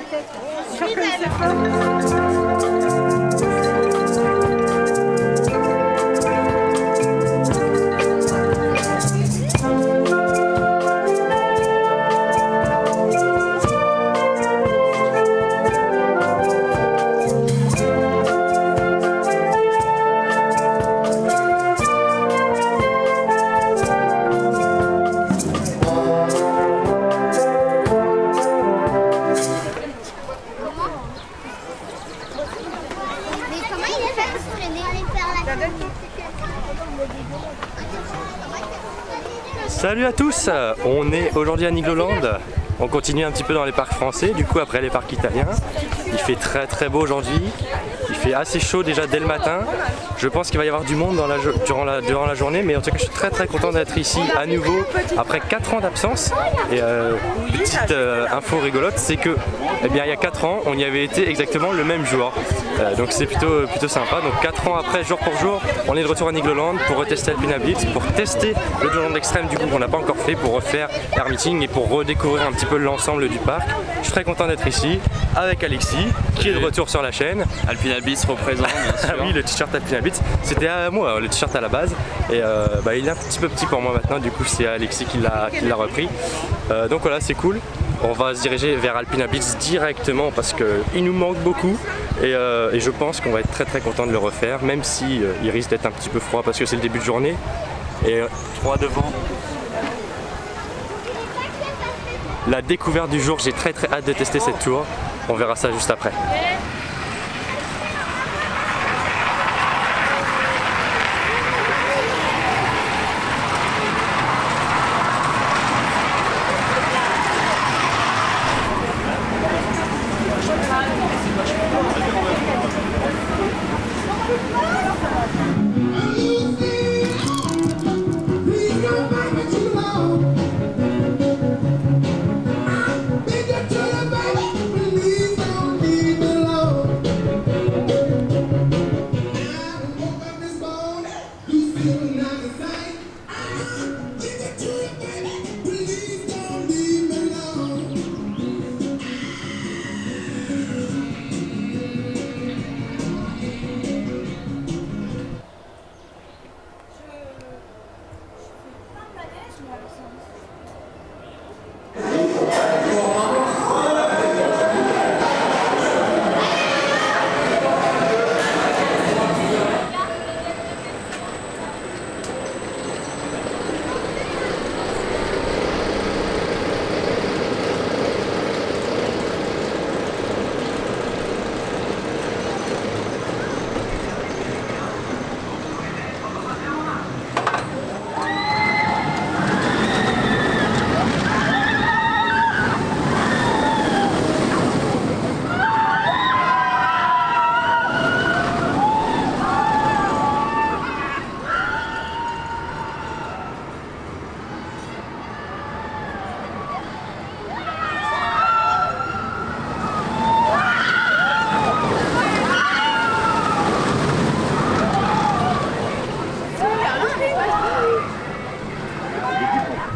Je reconnaissais pas. Salut à tous, on est aujourd'hui à Nigloland. On continue un petit peu dans les parcs français, du coup après les parcs italiens. Il fait très beau aujourd'hui, il fait assez chaud déjà dès le matin. Je pense qu'il va y avoir du monde durant la journée, mais en tout cas je suis très content d'être ici à nouveau après 4 ans d'absence. Et petite info rigolote, c'est que eh bien, il y a 4 ans, on y avait été exactement le même jour. Donc c'est plutôt sympa. Donc 4 ans après, jour pour jour, on est de retour à Nigloland pour retester Alpina Blitz, pour tester le Nigloland Extreme du coup qu'on n'a pas encore fait, pour refaire Air Meeting et pour redécouvrir un petit peu l'ensemble du parc. Je suis très content d'être ici avec Alexis qui est de retour sur la chaîne. Alpina Blitz représente bien sûr. Oui, le t-shirt Alpina Blitz, c'était à moi le t-shirt à la base et il est un petit peu petit pour moi maintenant, du coup c'est Alexis qui l'a repris. Donc voilà, c'est cool. On va se diriger vers Alpina Blitz directement parce qu'il nous manque beaucoup et je pense qu'on va être très content de le refaire, même si il risque d'être un petit peu froid parce que c'est le début de journée et froid devant. La découverte du jour, j'ai très hâte de tester cette tour, on verra ça juste après.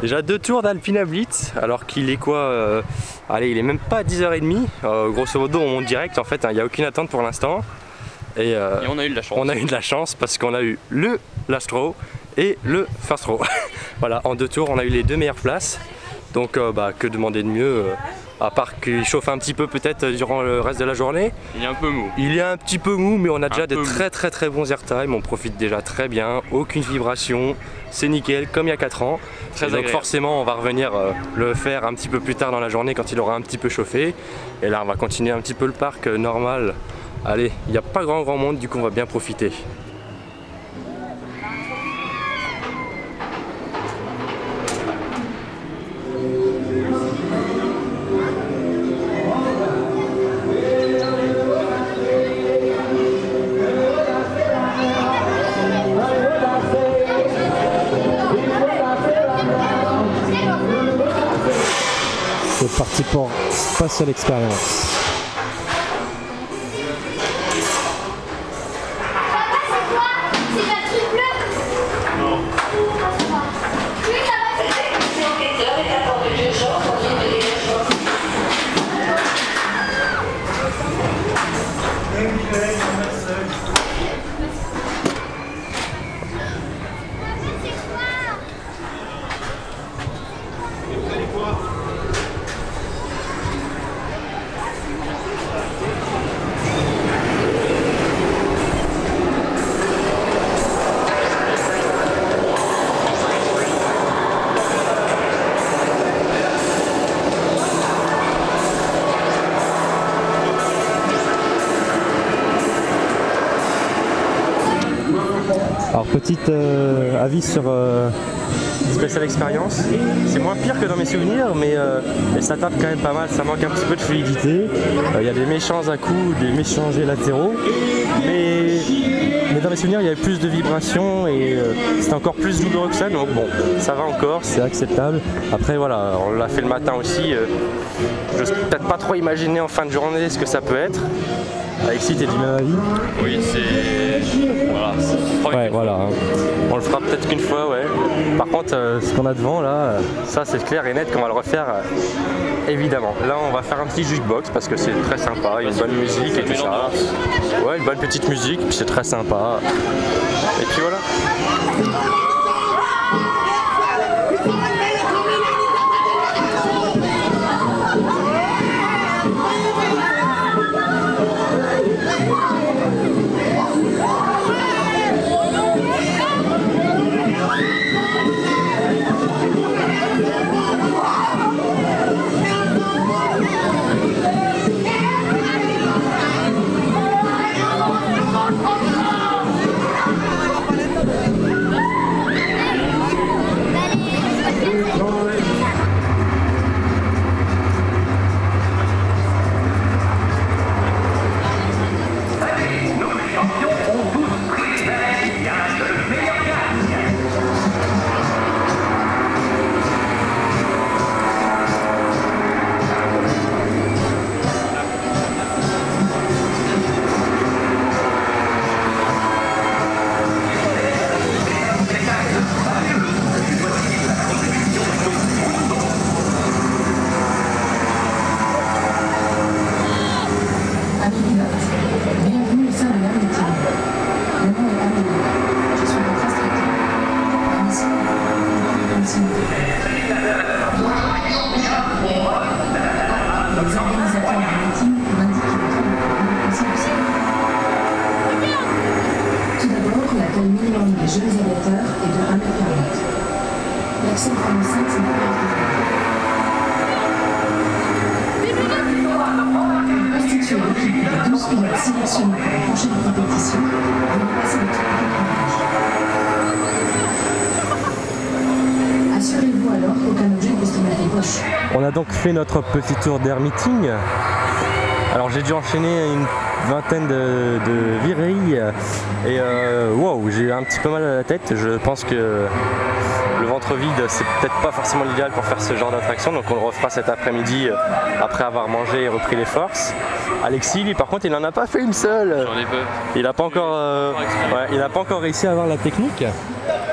Déjà 2 tours d'Alpina Blitz, alors qu'il est quoi allez, il est même pas 10h30, grosso modo on monte direct en fait, il n'y a aucune attente pour l'instant. Et on a eu de la chance. On a eu de la chance parce qu'on a eu le last row et le first row. Voilà, en 2 tours on a eu les 2 meilleures places, donc que demander de mieux à part qu'il chauffe un petit peu peut-être durant le reste de la journée. Il est un peu mou. Il est un petit peu mou, mais on a déjà de très bons airtime, on profite déjà très bien, aucune vibration, c'est nickel comme il y a 4 ans. Donc forcément on va revenir le faire un petit peu plus tard dans la journée quand il aura un petit peu chauffé. Et là on va continuer un petit peu le parc normal. Allez, il n'y a pas grand monde, du coup on va bien profiter. C'est parti pour Spatial Experience. Alors petit avis sur Special Experience, c'est moins pire que dans mes souvenirs, mais ça tape quand même pas mal, ça manque un petit peu de fluidité. Il y a des méchants à coups, des méchants jets latéraux, mais dans mes souvenirs il y avait plus de vibrations et c'était encore plus douloureux que ça, donc bon, ça va encore, c'est acceptable. Après voilà, on l'a fait le matin aussi, je n'ose peut-être pas trop imaginer en fin de journée ce que ça peut être. Alexis, t'es du même avis? Oui, c'est... Voilà. Ouais, voilà. On le fera peut-être qu'une fois, ouais. Par contre, ce qu'on a devant, là, ça c'est clair et net qu'on va le refaire, évidemment. Là, on va faire un petit jukebox parce que c'est très sympa, il y a une bonne musique et tout ça. Ouais, une bonne petite musique, puis c'est très sympa. Et puis voilà. On a donc fait notre petit tour d'air meeting. Alors j'ai dû enchaîner une vingtaine de virées et wow, j'ai un petit peu mal à la tête. Je pense que le ventre vide c'est peut-être pas forcément l'idéal pour faire ce genre d'attraction, donc on le refera cet après-midi après avoir mangé et repris les forces. Alexis lui par contre il n'en a pas fait une seule. J'en ai peur. Il n'a pas encore réussi à avoir la technique.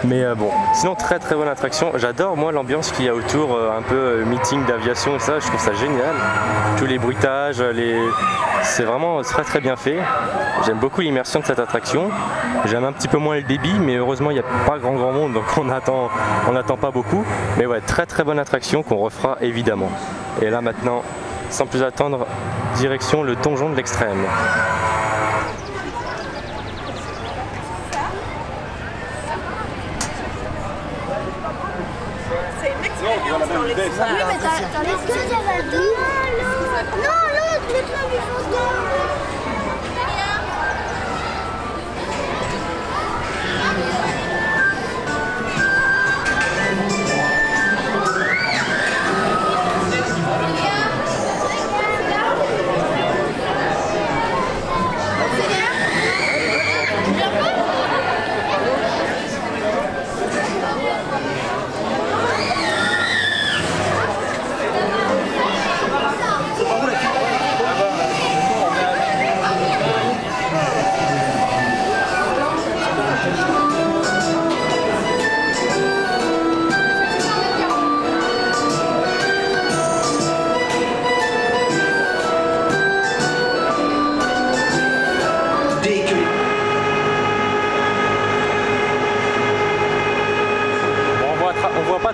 Mais bon, sinon très bonne attraction. J'adore moi l'ambiance qu'il y a autour, un peu meeting d'aviation et ça, je trouve ça génial. Tous les bruitages, c'est vraiment très bien fait. J'aime beaucoup l'immersion de cette attraction. J'aime un petit peu moins le débit, mais heureusement il n'y a pas grand monde, donc on n'attend pas beaucoup. Mais ouais, très bonne attraction qu'on refera évidemment. Et là maintenant, sans plus attendre, direction le donjon de l'extrême. Oui, mais t'as les deux, il y avait le deux. Non, l'autre, le club, il faut se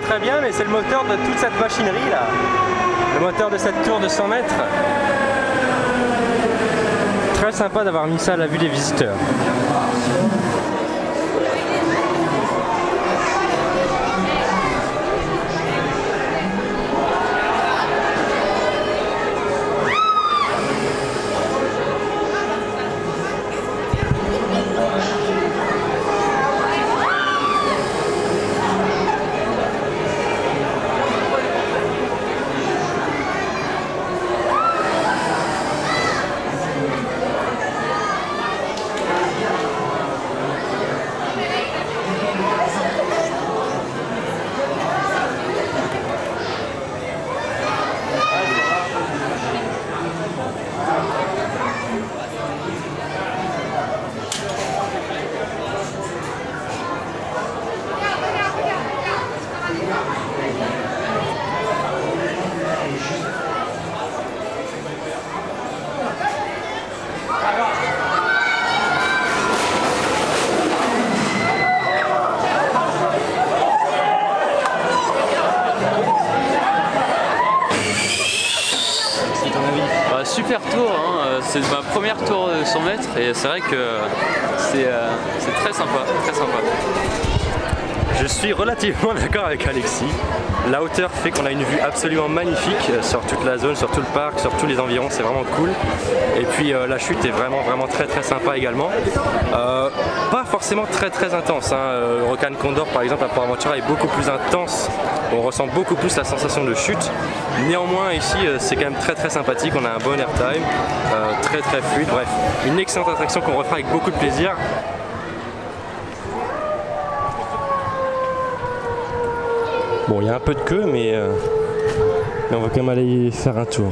très bien, mais c'est le moteur de toute cette machinerie là, le moteur de cette tour de 100 mètres. très sympa d'avoir mis ça à la vue des visiteurs. Super tour, hein. C'est ma première tour de 100 mètres et c'est vrai que c'est très sympa, très sympa. Je suis relativement d'accord avec Alexis. La hauteur fait qu'on a une vue absolument magnifique sur toute la zone, sur tout le parc, sur tous les environs, c'est vraiment cool. Et puis la chute est vraiment très sympa également. Pas forcément très intense, hein. Le Rocan Condor par exemple à Port Aventura est beaucoup plus intense. On ressent beaucoup plus la sensation de chute. Néanmoins ici c'est quand même très sympathique, on a un bon airtime, très fluide, bref. Une excellente attraction qu'on refera avec beaucoup de plaisir. Bon, il y a un peu de queue, mais on va quand même aller faire un tour.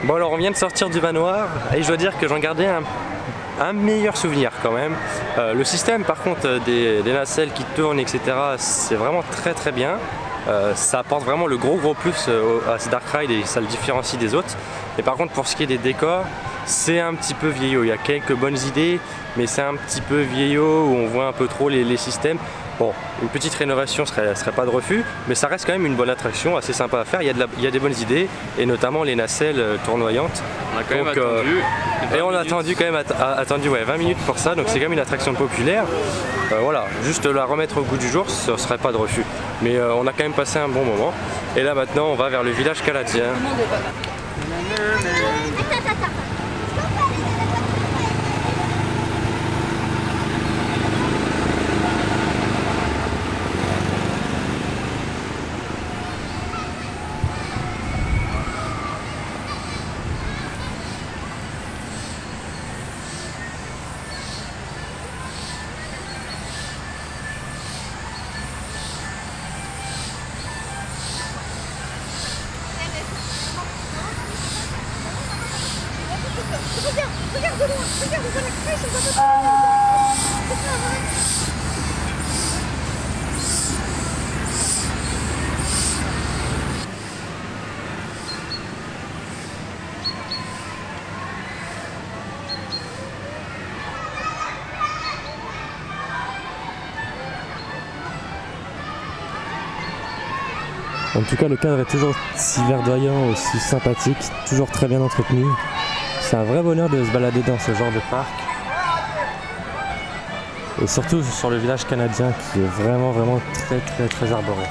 Bon, alors on vient de sortir du manoir et je dois dire que j'en gardais un meilleur souvenir quand même. Le système par contre des nacelles qui tournent, etc., c'est vraiment très bien. Ça apporte vraiment le gros plus à ce Dark Ride et ça le différencie des autres. Et par contre pour ce qui est des décors, c'est un petit peu vieillot. Il y a quelques bonnes idées, mais c'est un petit peu vieillot où on voit un peu trop les systèmes. Bon, une petite rénovation serait pas de refus, mais ça reste quand même une bonne attraction, assez sympa à faire. Il y a des bonnes idées, et notamment les nacelles tournoyantes. On a quand même attendu. Et on a attendu quand même ouais, 20 minutes pour ça, donc c'est quand même une attraction populaire. Voilà, juste la remettre au goût du jour, ce serait pas de refus. Mais on a quand même passé un bon moment. Et là maintenant, on va vers le village canadien. En tout cas, le cadre est toujours si verdoyant, aussi sympathique, toujours très bien entretenu. C'est un vrai bonheur de se balader dans ce genre de parc. Et surtout sur le village canadien qui est vraiment très arboré.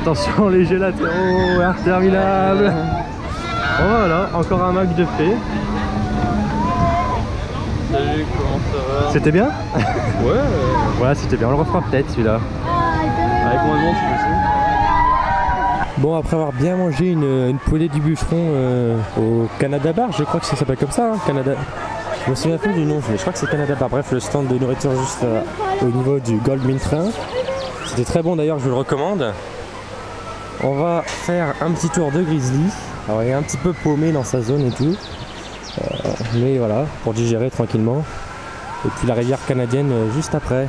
Attention les gélateurs, interminable. Voilà, encore un match de fait. Salut, comment ça va? C'était bien? Ouais. Ouais, c'était bien, on le refera peut-être celui-là. Avec moins de monde, tu le sais. Bon, après avoir bien mangé une poêlée du bûcheron au Canada Bar, je crois que ça s'appelle comme ça, hein, Canada. Je me souviens plus du nom, mais je crois que c'est Canada Bar. Bref, le stand de nourriture juste au niveau du Gold Mint Train. C'était très bon d'ailleurs, je vous le recommande. On va faire un petit tour de Grizzly. Alors il est un petit peu paumé dans sa zone et tout. Mais voilà, pour digérer tranquillement. Et puis la rivière canadienne juste après.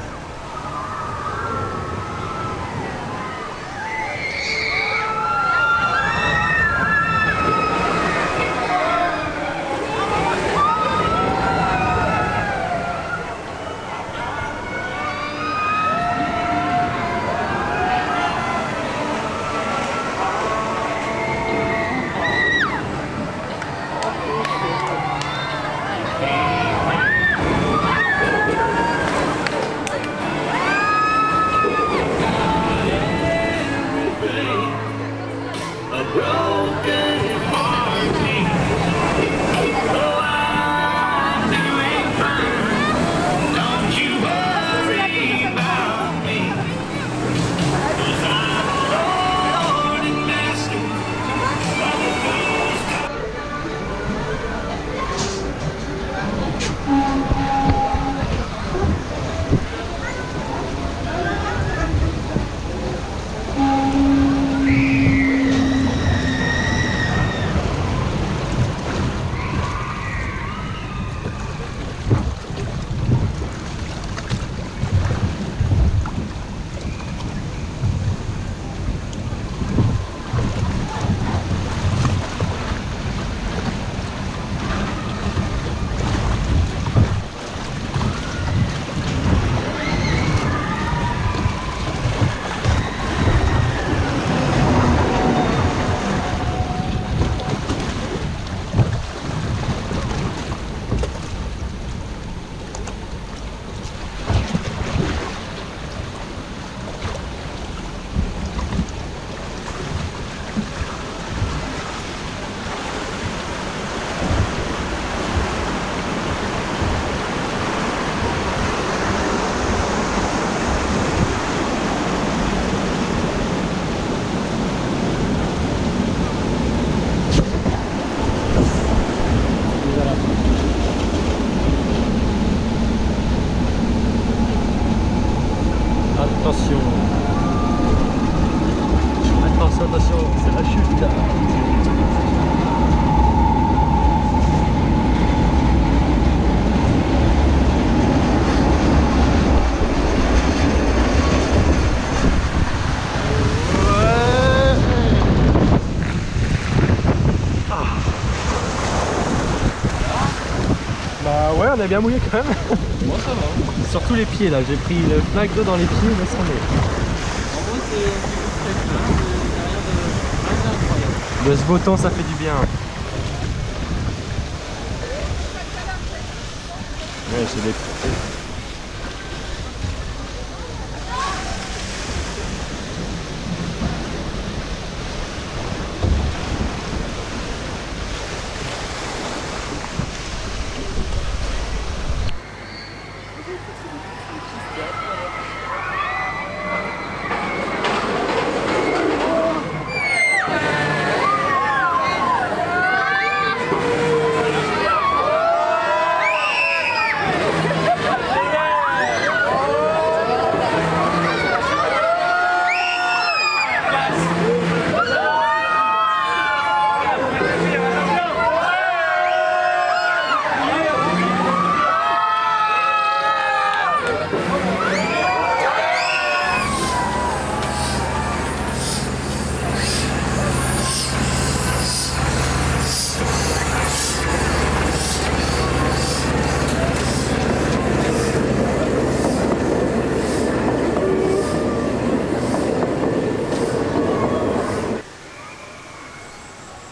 Attention. Attention, attention, c'est la chute. Bah ouais, on a bien mouillé quand même. Moi ça va. Surtout les pieds là, j'ai pris une flaque d'eau dans les pieds, mais ça m'est. En gros c'est rien de incroyable. De ce beau temps, ça fait du bien. Ouais, j'ai des...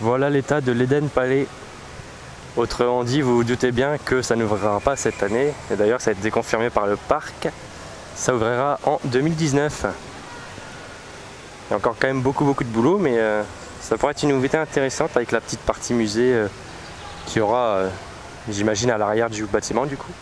Voilà l'état de l'Eden Palais. Autrement dit, vous vous doutez bien que ça n'ouvrira pas cette année. Et d'ailleurs, ça a été confirmé par le parc. Ça ouvrira en 2019. y a encore quand même beaucoup de boulot, mais ça pourrait être une nouveauté intéressante avec la petite partie musée qu'il y aura, j'imagine, à l'arrière du bâtiment du coup.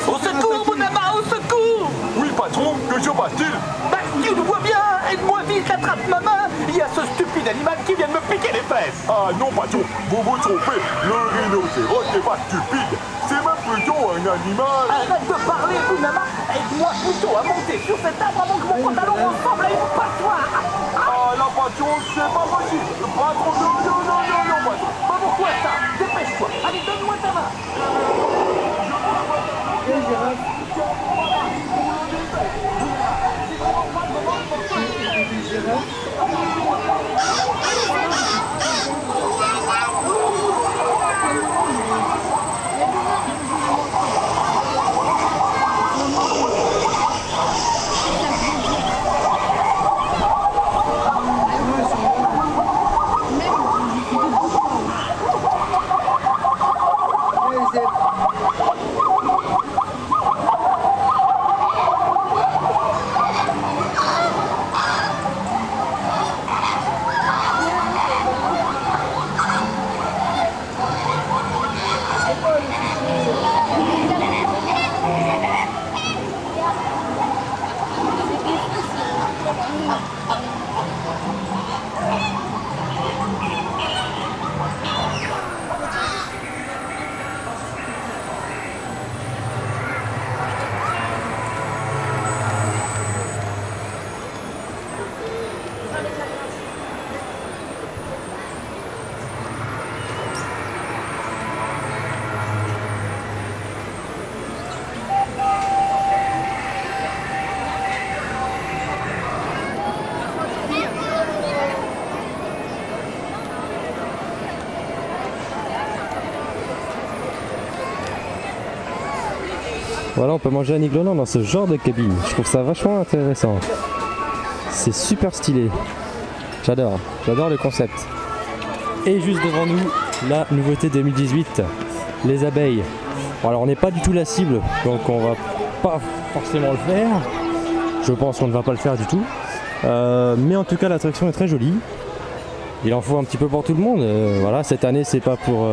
Au secours, mon amas, au secours! Oui, patron, que se passe-t-il? Bah, tu le vois bien, aide-moi vite, attrape ma main! Il y a ce stupide animal qui vient de me piquer les fesses! Ah non, patron, vous vous trompez. Le rhinocéros n'est pas stupide. C'est même plutôt un animal. Arrête de parler, Bounama! Aide-moi plutôt à monter sur cet arbre avant que mon pantalon ressemble à une passoire! Ah, la passion, c'est pas possible. Patron, non, patron. Bah, pourquoi ça? Dépêche-toi! Allez, donne-moi ta main! Voilà, on peut manger à Nigloland dans ce genre de cabine. Je trouve ça vachement intéressant. C'est super stylé. J'adore le concept. Et juste devant nous, la nouveauté 2018, les abeilles. Bon, alors on n'est pas du tout la cible, donc on va pas forcément le faire. Je pense qu'on ne va pas le faire du tout. Mais en tout cas l'attraction est très jolie. Il en faut un petit peu pour tout le monde. Voilà, cette année c'est pas pour...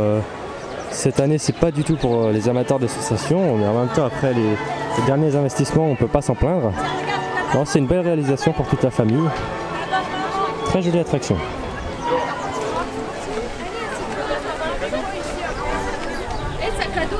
Cette année, c'est pas du tout pour les amateurs de sensations, mais en même temps, après les derniers investissements, on peut pas s'en plaindre. Non, c'est une belle réalisation pour toute la famille. Très jolie attraction. Et sac à dos.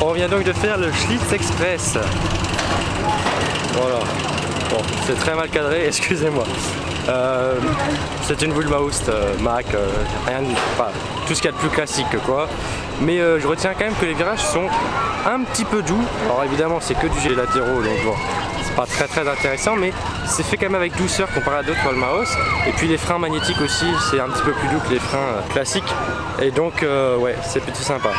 On vient donc de faire le Schlitz Express. Voilà. Bon, c'est très mal cadré, excusez-moi. C'est une Wühlmaust, Mac, rien de... Enfin, tout ce qu'il y a de plus classique quoi. Mais je retiens quand même que les virages sont un petit peu doux. Alors évidemment c'est que du jet latéraux, donc bon, c'est pas très intéressant, mais c'est fait quand même avec douceur comparé à d'autres Wühlmaust. Et puis les freins magnétiques aussi, c'est un petit peu plus doux que les freins classiques. Et donc ouais, c'est plutôt sympa.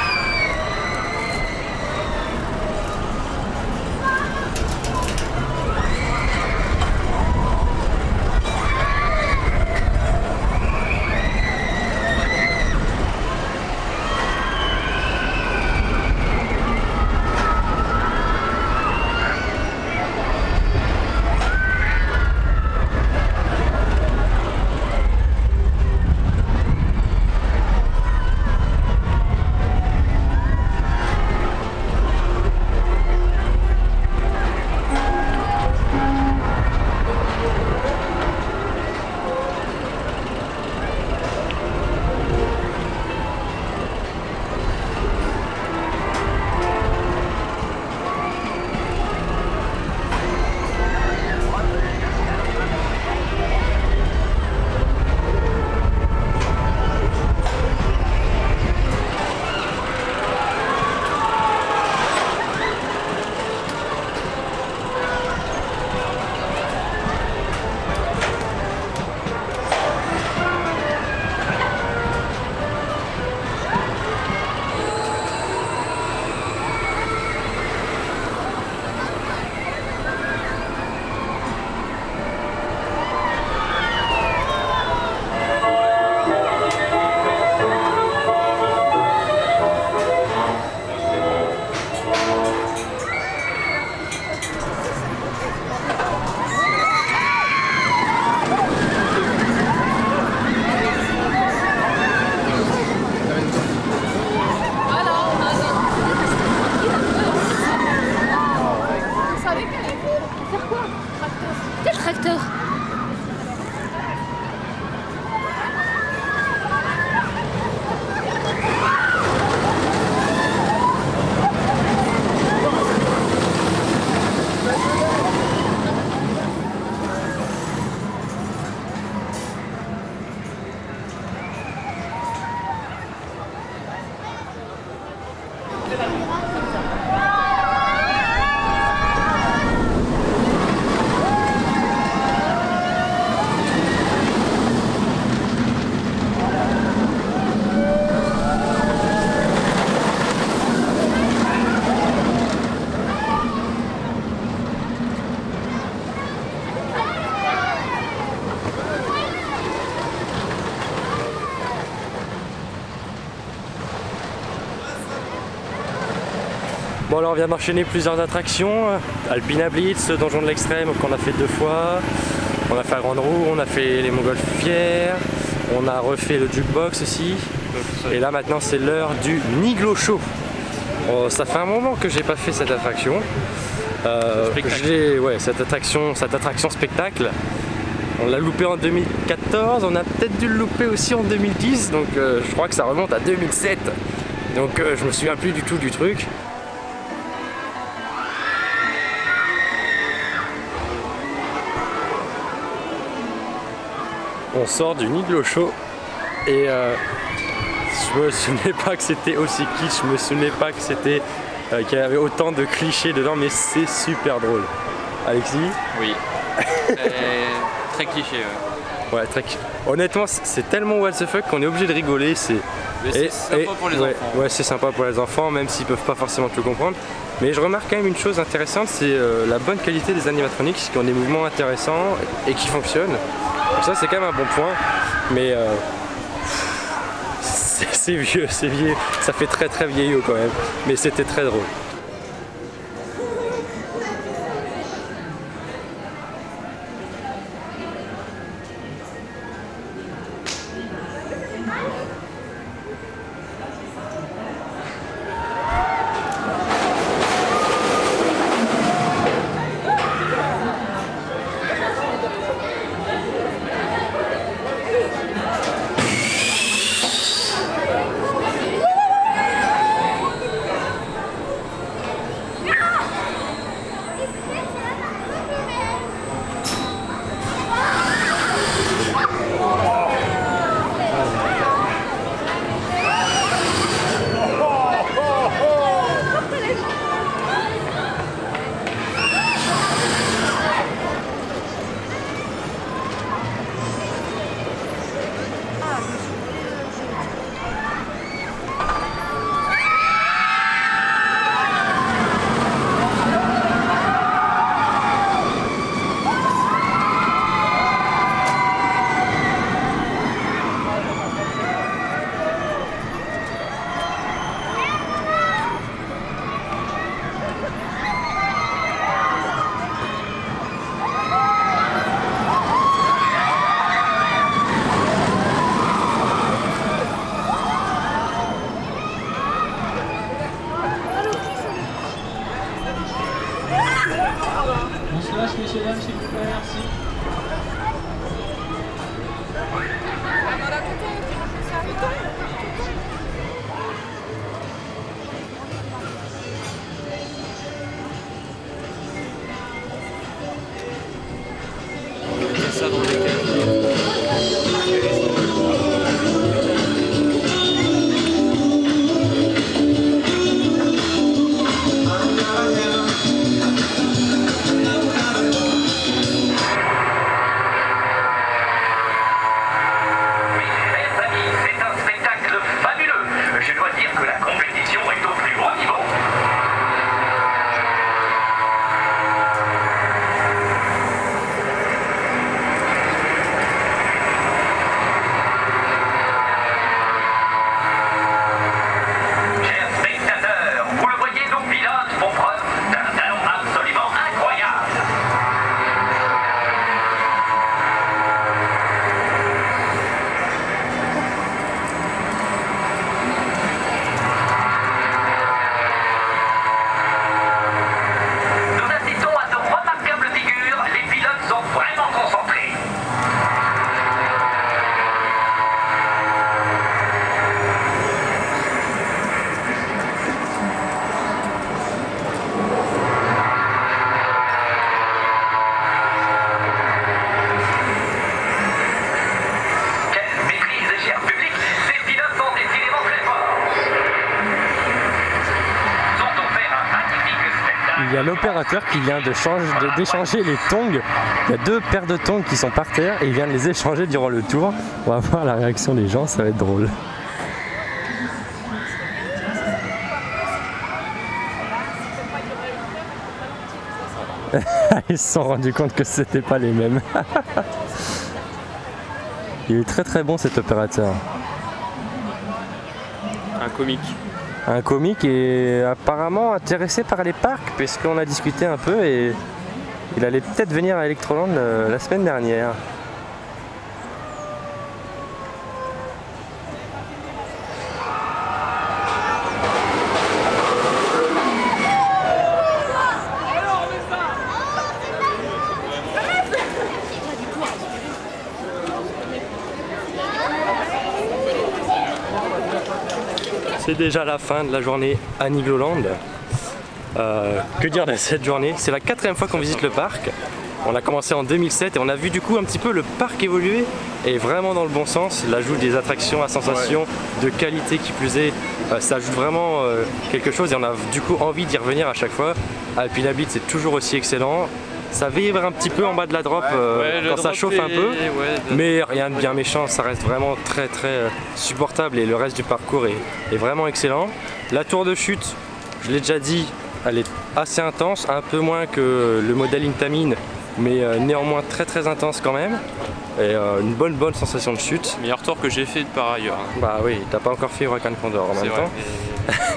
Bon alors on vient d'enchaîner plusieurs attractions, Alpina Blitz, Donjon de l'Extrême qu'on a fait 2 fois, on a fait la Grande Roue, on a fait les Montgolfières, on a refait le Jukebox aussi, et là maintenant c'est l'heure du Niglo Show. Oh, ça fait un moment que j'ai pas fait cette attraction, cette attraction spectacle, on l'a loupé en 2014, on a peut-être dû le louper aussi en 2010, donc je crois que ça remonte à 2007, donc je me souviens plus du tout du truc. On sort du Niglo Show et je me souvenais pas que c'était aussi kitsch, je me souvenais pas que c'était qu'il y avait autant de clichés dedans, mais c'est super drôle. Alexis? Oui. Très cliché. Ouais, très. Honnêtement, c'est tellement what the fuck qu'on est obligé de rigoler. C'est sympa pour les enfants. Ouais, c'est sympa pour les enfants, même s'ils peuvent pas forcément tout comprendre. Mais je remarque quand même une chose intéressante, c'est la bonne qualité des animatronics qui ont des mouvements intéressants et qui fonctionnent. Donc ça, c'est quand même un bon point. Mais c'est vieux, ça fait très très vieillot quand même. Mais c'était très drôle. On se lâche, messieurs, dames, s'il vous plaît, merci. Ça dans les il y a l'opérateur qui vient d'échanger les tongs. Il y a 2 paires de tongs qui sont par terre et il vient de les échanger durant le tour. On va voir la réaction des gens, ça va être drôle. Ils se sont rendus compte que c'était pas les mêmes. Il est très très bon cet opérateur. Un comique. Un comique est apparemment intéressé par les parcs puisqu'on a discuté un peu et il allait peut-être venir à Electroland la semaine dernière. C'est déjà la fin de la journée à Nigloland. Que dire de cette journée? C'est la 4e fois qu'on visite le parc. On a commencé en 2007 et on a vu du coup un petit peu le parc évoluer et vraiment dans le bon sens. L'ajout des attractions à sensation de qualité qui plus est, ça ajoute vraiment quelque chose et on a du coup envie d'y revenir à chaque fois. Alpina Beat c'est toujours aussi excellent. Ça vibre un petit peu en bas de la drop quand ça chauffe un peu, mais rien de bien méchant, ça reste vraiment très supportable et le reste du parcours est vraiment excellent. La tour de chute, je l'ai déjà dit, elle est assez intense, un peu moins que le modèle Intamin, mais néanmoins très intense quand même. Et une bonne sensation de chute. Meilleur tour que j'ai fait par ailleurs. Bah oui, t'as pas encore fait Huracan Condor en même temps.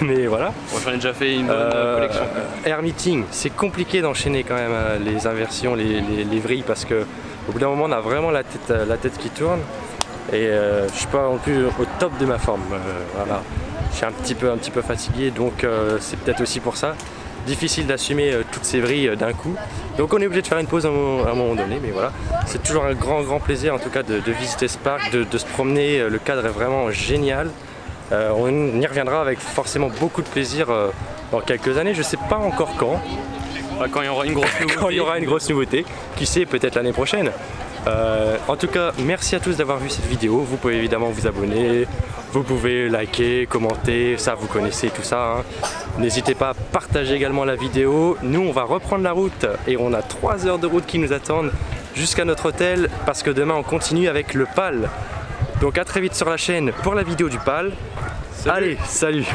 Mais voilà. Bon, j'en ai déjà fait une bonne collection. Air Meeting, c'est compliqué d'enchaîner quand même les inversions, les vrilles parce que au bout d'un moment on a vraiment la tête qui tourne et je suis pas non plus au top de ma forme. Voilà. Je suis un petit peu fatigué donc c'est peut-être aussi pour ça. Difficile d'assumer toutes ces vrilles d'un coup. Donc on est obligé de faire une pause à un moment donné, mais voilà. C'est toujours un grand plaisir en tout cas de visiter ce parc, de se promener. Le cadre est vraiment génial. On y reviendra avec forcément beaucoup de plaisir dans quelques années, je sais pas encore quand. Quand il y aura une grosse nouveauté. Quand il y aura une grosse nouveauté, qui sait, peut-être l'année prochaine. En tout cas, merci à tous d'avoir vu cette vidéo. Vous pouvez évidemment vous abonner, vous pouvez liker, commenter, ça vous connaissez tout ça. Hein. N'hésitez pas à partager également la vidéo. Nous, on va reprendre la route et on a 3 heures de route qui nous attendent jusqu'à notre hôtel parce que demain on continue avec le PAL. Donc à très vite sur la chaîne pour la vidéo du PAL. Salut. Allez, salut.